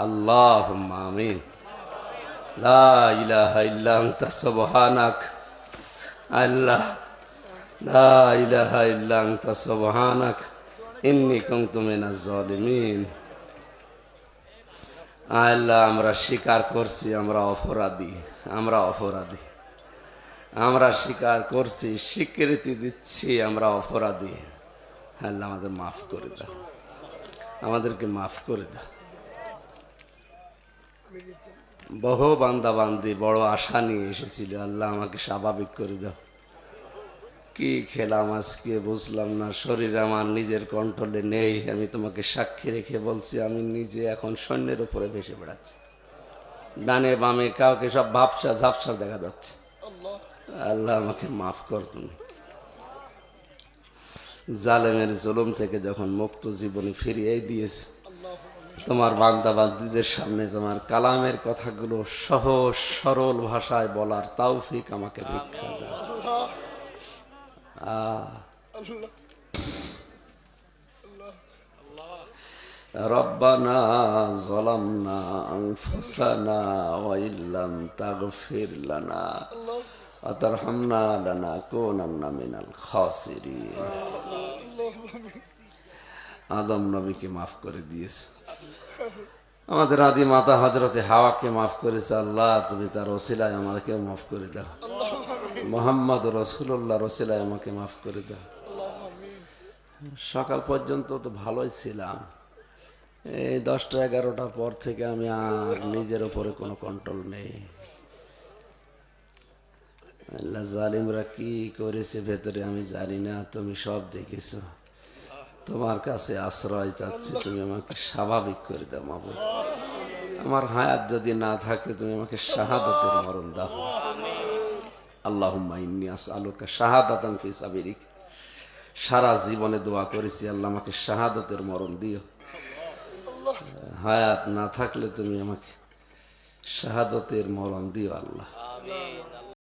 আল্লাহুম্মা আমিন। লা ইলাহা ইল্লা আনতা সুবহানাক। আল্লাহ, লা ইলাহা ইল্লা আনতা সুবহানাক ইন্নী কুনতু মিনাজ জালিমিন। আল্লাহ, আমরা স্বীকার করছি আমরা অপরাধী, আমরা অপরাধী। আমরা স্বীকার করছি, স্বীকৃতি দিচ্ছি আমরা অপরাধী। আল্লাহ, আমাদের মাফ করে দাও, আমাদেরকে মাফ করে দাও। বহু বান্দা বান্দি বড় আশা নিয়ে এসেছিল, আল্লাহ আমাকে স্বাভাবিক করে দাও। কি খেলাম আজকে বুঝলাম না, শরীর আমার নিজের কন্ট্রোলে নেই। আমি তোমাকে সাক্ষী রেখে বলছি, আমি নিজে এখন সৈন্যের উপরে ভেসে বেড়াচ্ছি। ডানে বামে কাউকে সব ভাবসা ঝাপসা দেখা যাচ্ছে। আল্লাহ, আমাকে মাফ কর তুমি। জালেমের জুলুম থেকে যখন মুক্ত জীবনে ফিরিয়ে দিয়েছে, তোমার বান্দা বান্দীদের সামনে তোমার কালামের কথাগুলো সহজ সরল ভাষায় বলার তৌফিক আমাকে ভিক্ষা দাও। রব্বানা যালামনা আনফুসানা ওয়া ইল্লাম তাগফির লানা ওয়া তারহামনা লানাকুনান্না মিনাল খাসিরিন। আদম নবীকে মাফ করে দিয়েছে, আমাদের আদি মাতা হযরতে হাওয়াকে মাফ করেছে। আল্লাহ, তুমি তার ওসিলায় আমাকে মাফ করে দাও। মুহাম্মদ রাসূলুল্লাহর ওসিলায় আমাকে মাফ করে দাও। সকাল পর্যন্ত তো ভালোই ছিলাম, এই 10টা 11টার পর থেকে আমি আর নিজের উপরে কোনো কন্ট্রোল নেই। আল্লাহ, জালিমরা কি করেছে ভেতরে আমি জানি না, তুমি সব দেখেছো। তোমার কাছে আশ্রয় চাচ্ছি, তুমি আমাকে স্বাভাবিক করে দাও মাবুদ। আমার হায়াত যদি না থাকে, তুমি আমাকে শাহাদাতের মরণ দাও। আল্লাহুম্মা ইন্নী আসআলুকা শাহাদাতান ফি সাবিলিক। সারা জীবনে দোয়া করেছি, আল্লাহ আমাকে শাহাদাতের মরণ দিও। হায়াত না থাকলে তুমি আমাকে শাহাদাতের মরণ দিও আল্লাহ।